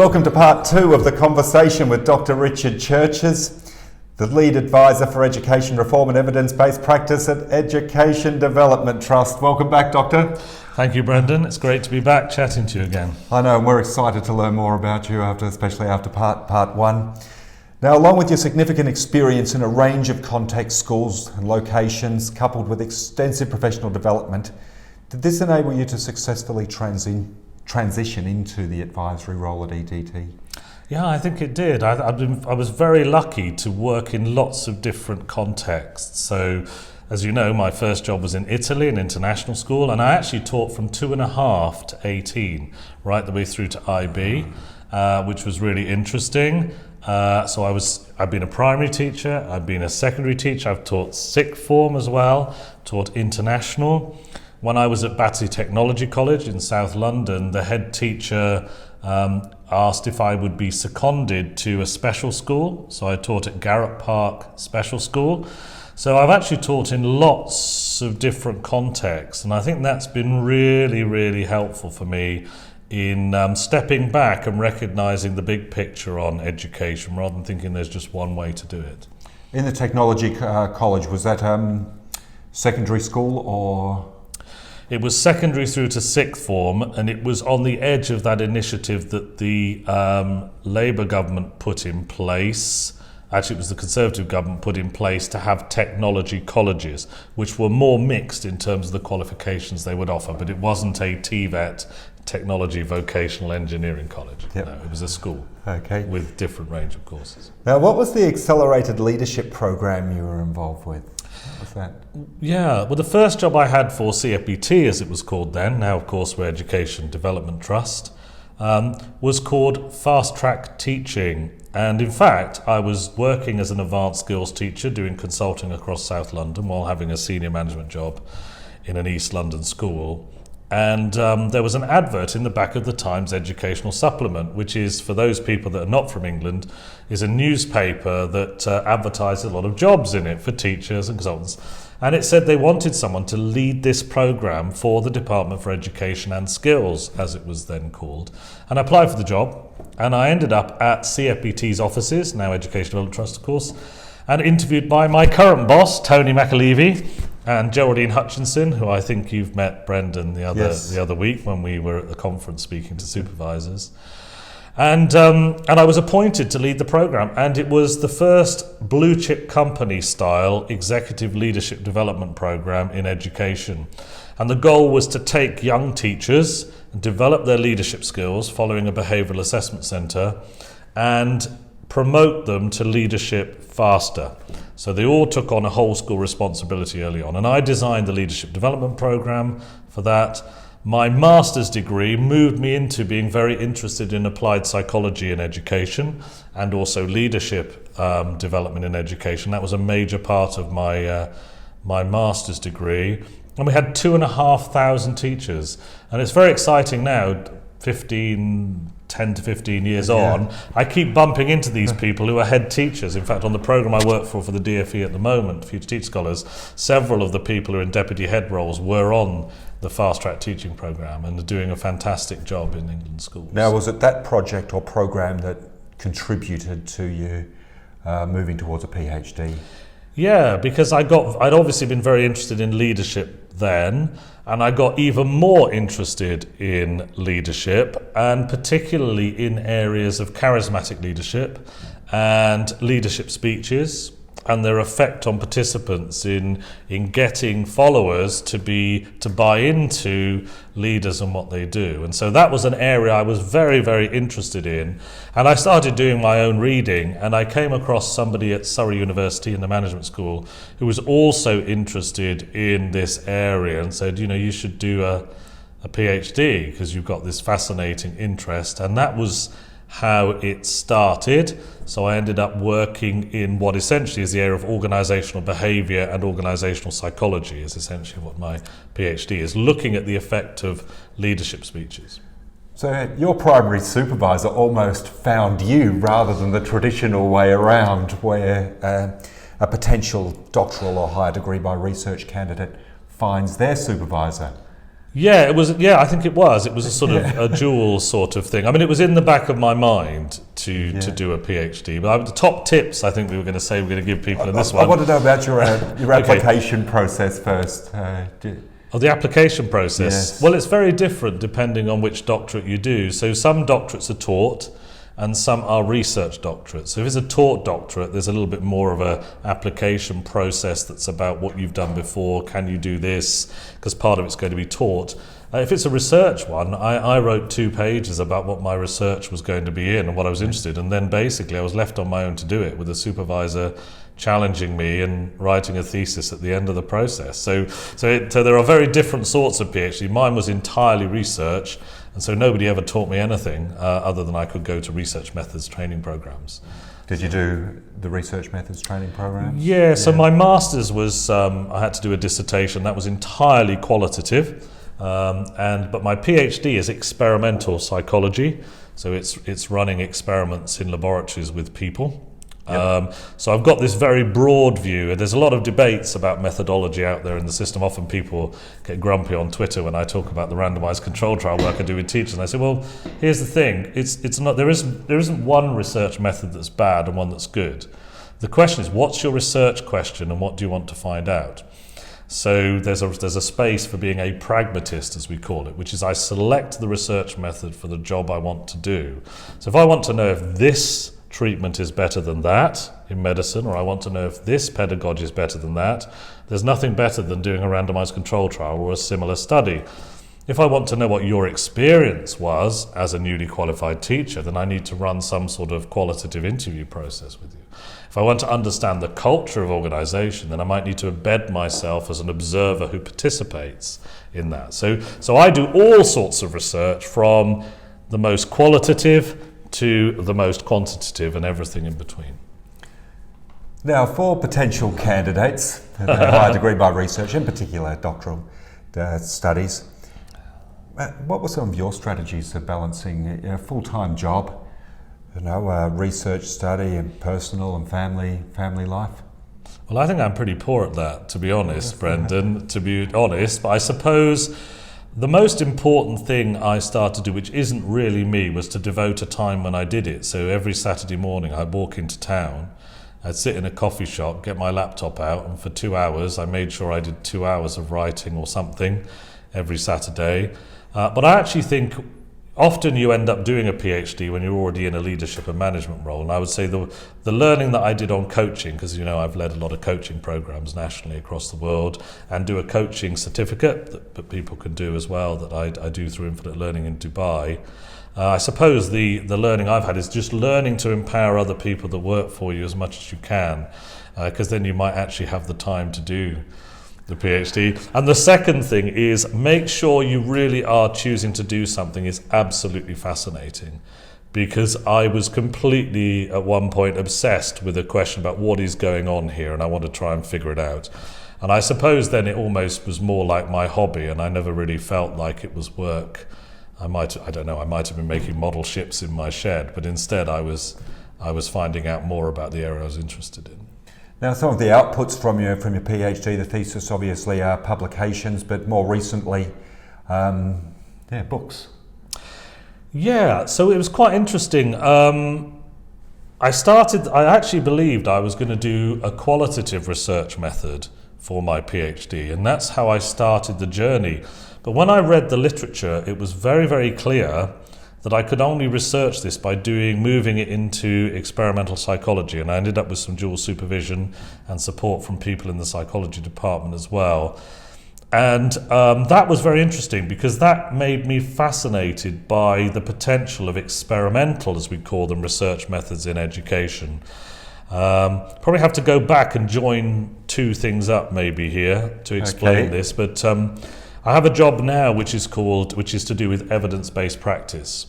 Welcome to part two of the conversation with Dr. Richard Churches, the lead advisor for education reform and evidence-based practice at Education Development Trust. Welcome back, Doctor. Thank you, Brendan. It's great to be back chatting to you again. I know, and we're excited to learn more about you, especially after part one. Now, along with your significant experience in a range of contexts, schools and locations, coupled with extensive professional development, did this enable you to successfully transition into the advisory role at EDT? Yeah, I think it did. I was very lucky to work in lots of different contexts. So, as you know, my first job was in Italy, an international school, and I actually taught from 2.5 to 18, right the way through to IB, which was really interesting. So I've been a primary teacher, I've been a secondary teacher, I've taught sixth form as well, taught international. When I was at Battersea Technology College in South London, the head teacher asked if I would be seconded to a special school. So I taught at Garrett Park Special School. So I've actually taught in lots of different contexts, and I think that's been really, really helpful for me in stepping back and recognising the big picture on education rather than thinking there's just one way to do it. In the technology college, was that secondary school or...? It was secondary through to sixth form, and it was on the edge of that initiative that the Labour government put in place. Actually, it was the Conservative government put in place to have technology colleges, which were more mixed in terms of the qualifications they would offer, but it wasn't a TVET, Technology Vocational Engineering College. Yep. No, it was a school with different range of courses. Now, what was the accelerated leadership program you were involved with? What was that? Yeah, well, the first job I had for CAPSTE, as it was called then, now of course we're Education Development Trust, was called Fast Track Teaching. And in fact, I was working as an advanced skills teacher doing consulting across South London while having a senior management job in an East London school. And there was an advert in the back of the Times Educational Supplement, which is, for those people that are not from England, is a newspaper that advertised a lot of jobs in it for teachers and consultants. And it said they wanted someone to lead this programme for the Department for Education and Skills, as it was then called. And I applied for the job, and I ended up at CFBT's offices, now Education Development Trust, of course, and interviewed by my current boss, Tony McAlevey, and Geraldine Hutchinson, who I think you've met, Brendan, the other week when we were at the conference speaking to supervisors. And I was appointed to lead the programme, and it was the first blue chip company style executive leadership development programme in education. And the goal was to take young teachers and develop their leadership skills following a behavioural assessment centre and promote them to leadership faster. So they all took on a whole school responsibility early on, and I designed the leadership development programme for that. My master's degree moved me into being very interested in applied psychology in education and also leadership development in education. That was a major part of my master's degree. And we had 2,500 teachers. And it's very exciting now, 10 to 15 years on, I keep bumping into these people who are head teachers. In fact, on the programme I work for the DFE at the moment, Future Teacher Scholars, several of the people who are in deputy head roles were on the Fast Track Teaching programme and are doing a fantastic job in England schools. Now, was it that project or programme that contributed to you moving towards a PhD? Yeah, because I'd obviously been very interested in leadership then, and I got even more interested in leadership, and particularly in areas of charismatic leadership and leadership speeches and their effect on participants in getting followers to buy into leaders and what they do. And so that was an area I was very, very interested in. And I started doing my own reading, and I came across somebody at Surrey University in the management school who was also interested in this area and said, you should do a PhD because you've got this fascinating interest. And that was how it started. So I ended up working in what essentially is the area of organisational behaviour and organisational psychology is essentially what my PhD is, looking at the effect of leadership speeches. So your primary supervisor almost found you rather than the traditional way around where a potential doctoral or higher degree by research candidate finds their supervisor. Yeah, it was. Yeah, I think it was. It was a sort of a dual sort of thing. I mean, it was in the back of my mind to do a PhD. But the top tips, I think we were going to say we're going to give people in this one. I want to know about your application process first. The application process. Yes. Well, it's very different depending on which doctorate you do. So some doctorates are taught, and some are research doctorates. So if it's a taught doctorate, there's a little bit more of a application process that's about what you've done before, can you do this, because part of it's going to be taught. If it's a research one, I wrote 2 pages about what my research was going to be in and what I was interested in, and then basically I was left on my own to do it with a supervisor challenging me and writing a thesis at the end of the process. So there are very different sorts of PhD. Mine was entirely research, and so nobody ever taught me anything other than I could go to research methods training programs. Did you do the research methods training program? Yeah, so my master's was, I had to do a dissertation that was entirely qualitative, but my PhD is experimental psychology, so it's running experiments in laboratories with people. Yep. So I've got this very broad view, and there's a lot of debates about methodology out there in the system. Often people get grumpy on Twitter when I talk about the randomized control trial work I do with teachers, and I say, well, here's the thing, it's not, there isn't one research method that's bad and one that's good. The question is, what's your research question and what do you want to find out? So there's a space for being a pragmatist, as we call it, which is I select the research method for the job I want to do. So if I want to know if this treatment is better than that in medicine, or I want to know if this pedagogy is better than that, there's nothing better than doing a randomized control trial or a similar study. If I want to know what your experience was as a newly qualified teacher, then I need to run some sort of qualitative interview process with you. If I want to understand the culture of organization, then I might need to embed myself as an observer who participates in that. So I do all sorts of research, from the most qualitative to the most quantitative and everything in between. Now, for potential candidates, a higher degree by research, in particular doctoral studies, what were some of your strategies for balancing a full-time job, research study and personal and family life? Well, I think I'm pretty poor at that, to be honest, Brendan, to be honest, but I suppose the most important thing I started to do, which isn't really me, was to devote a time when I did it. So every Saturday morning I'd walk into town, I'd sit in a coffee shop, get my laptop out, and for 2 hours I made sure I did 2 hours of writing or something every Saturday. But I actually think often you end up doing a PhD when you're already in a leadership and management role. And I would say the learning that I did on coaching, because I've led a lot of coaching programs nationally across the world, and do a coaching certificate that people can do as well, that I do through Infinite Learning in Dubai. I suppose the learning I've had is just learning to empower other people that work for you as much as you can, because then you might actually have the time to do the PhD. And the second thing is, make sure you really are choosing to do something is absolutely fascinating, because I was completely at one point obsessed with a question about what is going on here, and I want to try and figure it out. And I suppose then it almost was more like my hobby, and I never really felt like it was work. I might have been making model ships in my shed, but instead I was finding out more about the area I was interested in. Now, some of the outputs from your PhD, the thesis, obviously are publications, but more recently, books. Yeah, so it was quite interesting. I actually believed I was going to do a qualitative research method for my PhD, and that's how I started the journey. But when I read the literature, it was very, very clear that I could only research this by moving it into experimental psychology, and I ended up with some dual supervision and support from people in the psychology department as well. And that was very interesting, because that made me fascinated by the potential of experimental, as we call them, research methods in education. Probably have to go back and join 2 things up maybe here to explain this, but I have a job now which is to do with evidence-based practice.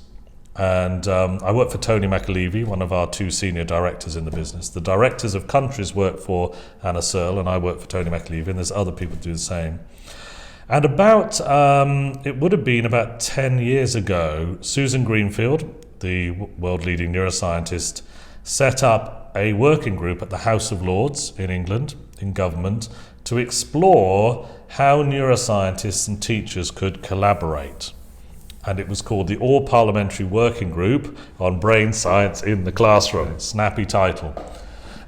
And I work for Tony McAlevey, one of our 2 senior directors in the business. The directors of countries work for Anna Searle, and I work for Tony McAlevey, and there's other people who do the same. And it would have been about 10 years ago, Susan Greenfield, the world-leading neuroscientist, set up a working group at the House of Lords in England in government to explore how neuroscientists and teachers could collaborate. And it was called the All-Parliamentary Working Group on Brain Science in the Classroom. Snappy title.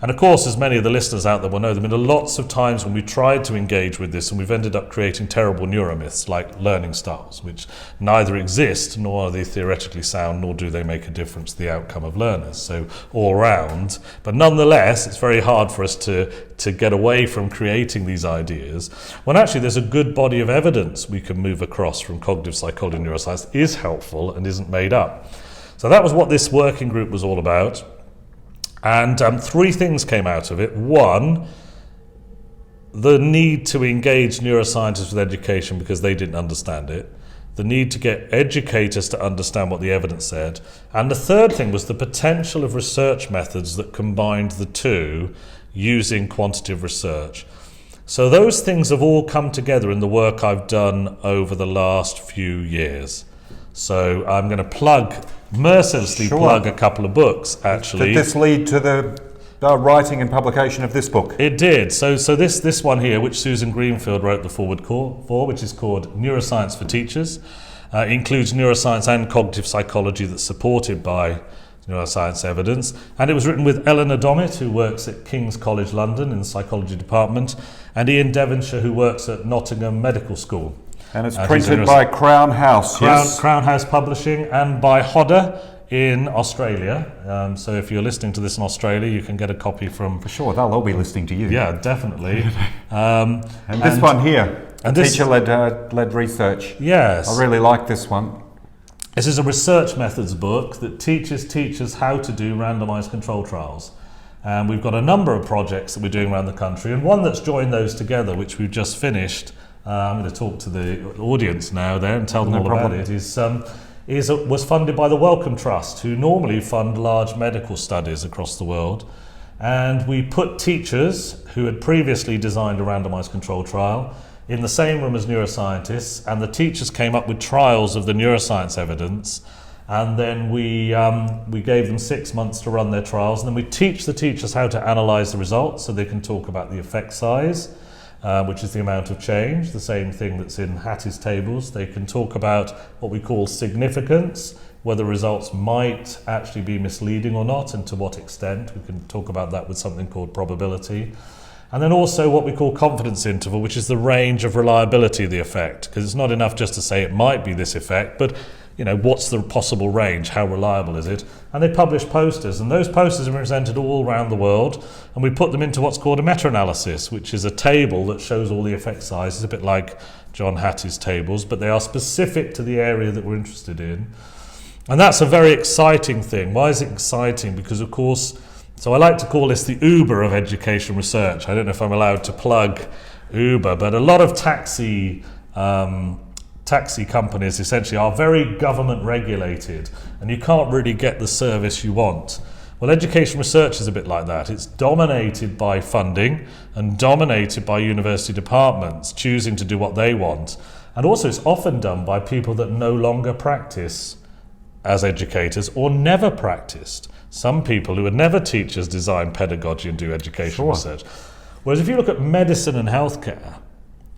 And of course, as many of the listeners out there will know, there have been lots of times when we tried to engage with this and we've ended up creating terrible neuromyths like learning styles, which neither exist, nor are they theoretically sound, nor do they make a difference to the outcome of learners. So all round, but nonetheless, it's very hard for us to get away from creating these ideas, when actually there's a good body of evidence we can move across from cognitive psychology and neuroscience is helpful and isn't made up. So that was what this working group was all about. And three things came out of it. One, the need to engage neuroscientists with education because they didn't understand it. The need to get educators to understand what the evidence said. And the third thing was the potential of research methods that combined the two using quantitative research. So those things have all come together in the work I've done over the last few years. So I'm going to mercilessly plug a couple of books, actually. Did this lead to the writing and publication of this book? It did. So this one here, which Susan Greenfield wrote the foreword for, which is called Neuroscience for Teachers, includes neuroscience and cognitive psychology that's supported by neuroscience evidence. And it was written with Eleanor Dommett, who works at King's College London in the psychology department, and Ian Devonshire, who works at Nottingham Medical School. And it's printed by Crown House, yes? Crown House Publishing, and by Hodder in Australia. So if you're listening to this in Australia, you can get a copy from... For sure, they'll all be listening to you. Yeah, definitely. And this one here, Teacher-Led Research. Yes. I really like this one. This is a research methods book that teaches teachers how to do randomised control trials. And we've got a number of projects that we're doing around the country, and one that's joined those together, which we've just finished. I'm going to talk to the audience now there and tell them all about it. Was funded by the Wellcome Trust, who normally fund large medical studies across the world. And we put teachers who had previously designed a randomised control trial in the same room as neuroscientists, and the teachers came up with trials of the neuroscience evidence. And then we gave them 6 months to run their trials, and then we teach the teachers how to analyse the results so they can talk about the effect size, which is the amount of change, the same thing that's in Hattie's tables. They can talk about what we call significance, whether results might actually be misleading or not, and to what extent. We can talk about that with something called probability. And then also what we call confidence interval, which is the range of reliability of the effect, because it's not enough just to say it might be this effect, but what's the possible range? How reliable is it? And they publish posters, and those posters are presented all around the world, and we put them into what's called a meta-analysis, which is a table that shows all the effect sizes, a bit like John Hattie's tables, but they are specific to the area that we're interested in. And that's a very exciting thing. Why is it exciting? Because, of course, so I like to call this the Uber of education research. I don't know if I'm allowed to plug Uber, but a lot of taxi companies essentially are very government regulated, and you can't really get the service you want. Well, education research is a bit like that. It's dominated by funding and dominated by university departments choosing to do what they want. And also it's often done by people that no longer practice as educators or never practiced. Some people who are never teachers design pedagogy and do education research. Whereas if you look at medicine and healthcare,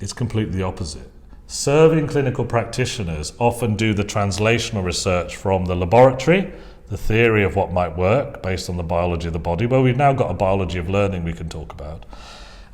it's completely the opposite. Serving clinical practitioners often do the translational research from the laboratory, the theory of what might work based on the biology of the body. Well, we've now got a biology of learning we can talk about.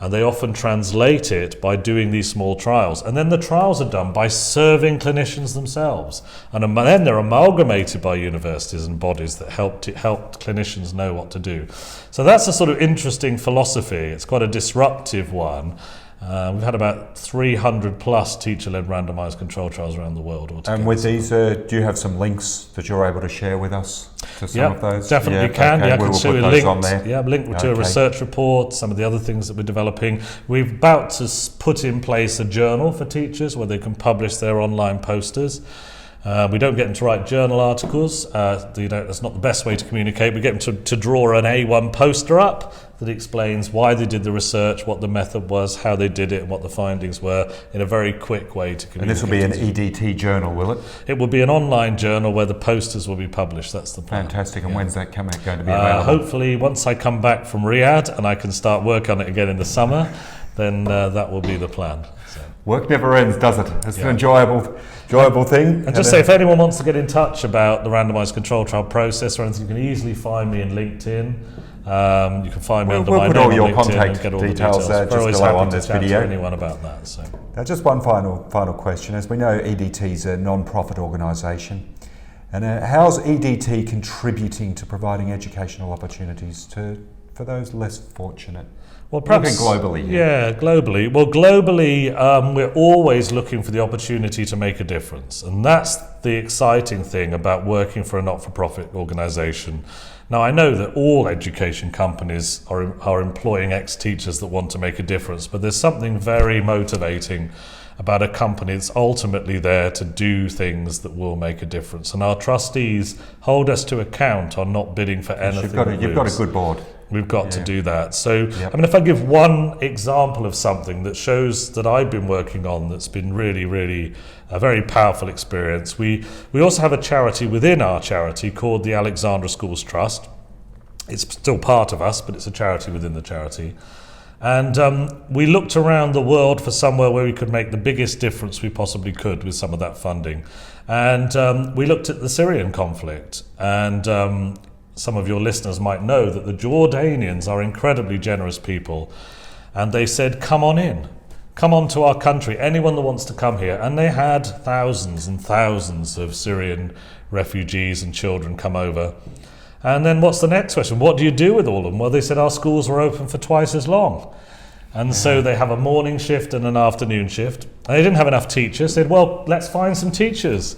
And they often translate it by doing these small trials. And then the trials are done by serving clinicians themselves. And then they're amalgamated by universities and bodies that help clinicians know what to do. So that's a sort of interesting philosophy. It's quite a disruptive one. We've had about 300 plus teacher-led randomised control trials around the world altogether. And with these, do you have some links that you're able to share with us to some of those? Definitely can. Okay. Yeah, I can show you a link. Link to a Okay. research report, some of the other things that we're developing. We're about to put in place a journal for teachers where they can publish their online posters. We don't get them to write journal articles. That's not the best way to communicate. We get them to draw an A1 poster up that explains why they did the research, what the method was, how they did it, and what the findings were, in a very quick way to communicate. And this will be an EDT journal, will it? It will be an online journal where the posters will be published. That's the plan. Fantastic. And when's that going to be available? Hopefully, once I come back from Riyadh and I can start work on it again in the summer, then that will be the plan. So. Work never ends, does it? It's an enjoyable thing. And just say, if anyone wants to get in touch about the randomised control trial process or anything, you can easily find me in LinkedIn. You can find me under my name on LinkedIn. We'll put all your contact details just below on this video. To anyone about that. So. Now, just one final question. As we know, EDT is a non-profit organisation. And how's EDT contributing to providing educational opportunities for those less fortunate? Well, perhaps globally. Yeah, globally. Well, globally, we're always looking for the opportunity to make a difference, and that's the exciting thing about working for a not-for-profit organisation. Now, I know that all education companies are employing ex-teachers that want to make a difference, but there's something very motivating about a company that's ultimately there to do things that will make a difference. And our trustees hold us to account on not bidding for anything. You've got a good board. We've got to do that. So, I mean, if I give one example of something that shows that I've been working on that's been really, really a very powerful experience, we also have a charity within our charity called the Alexandra Schools Trust. It's still part of us, but it's a charity within the charity. And we looked around the world for somewhere where we could make the biggest difference we possibly could with some of that funding. And we looked at the Syrian conflict. And some of your listeners might know that the Jordanians are incredibly generous people. And they said, come on in. Come on to our country. Anyone that wants to come here. And they had thousands and thousands of Syrian refugees and children come over. And then what's the next question? What do you do with all of them? Well, they said our schools were open for twice as long. And so they have a morning shift and an afternoon shift. And they didn't have enough teachers. They said, well, let's find some teachers.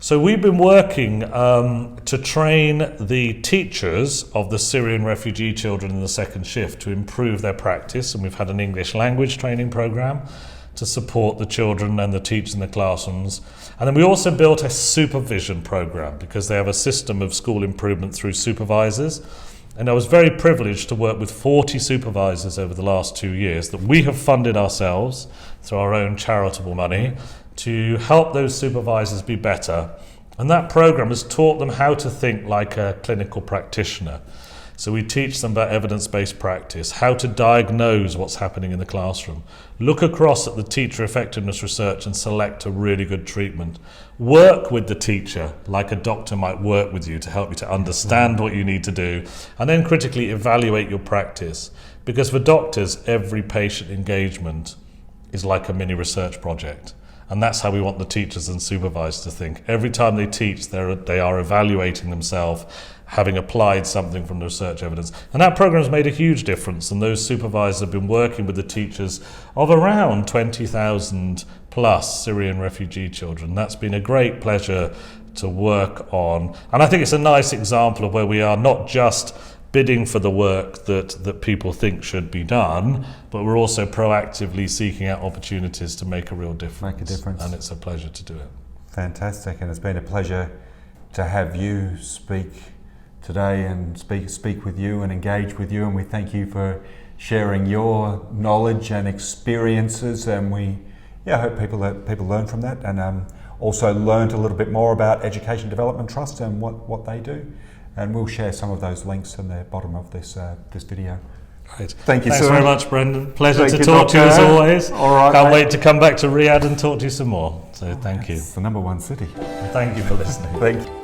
So we've been working to train the teachers of the Syrian refugee children in the second shift to improve their practice. And we've had an English language training program to support the children and the teachers in the classrooms. And then we also built a supervision program because they have a system of school improvement through supervisors. And I was very privileged to work with 40 supervisors over the last 2 years that we have funded ourselves through our own charitable money to help those supervisors be better. And that program has taught them how to think like a clinical practitioner. So we teach them about evidence-based practice, how to diagnose what's happening in the classroom, look across at the teacher effectiveness research and select a really good treatment. Work with the teacher like a doctor might work with you to help you to understand what you need to do, and then critically evaluate your practice. Because for doctors, every patient engagement is like a mini research project. And that's how we want the teachers and supervisors to think. Every time they teach, they are evaluating themselves, having applied something from the research evidence. And that program has made a huge difference. And those supervisors have been working with the teachers of around 20,000 plus Syrian refugee children. That's been a great pleasure to work on. And I think it's a nice example of where we are not just bidding for the work that people think should be done, but we're also proactively seeking out opportunities to make a real difference. Make a difference. And it's a pleasure to do it. Fantastic, and it's been a pleasure to have you speak today and speak with you and engage with you, and we thank you for sharing your knowledge and experiences, and we hope people learn from that and also learned a little bit more about Education Development Trust and what they do. And we'll share some of those links in the bottom of this video. Great. Thank you, Thanks sir. very much, Brendan. Pleasure to talk to you as always. All right. Can't wait to come back to Riyadh and talk to you some more. So thank you. It's the #1 city. Thank you for listening. Thank you.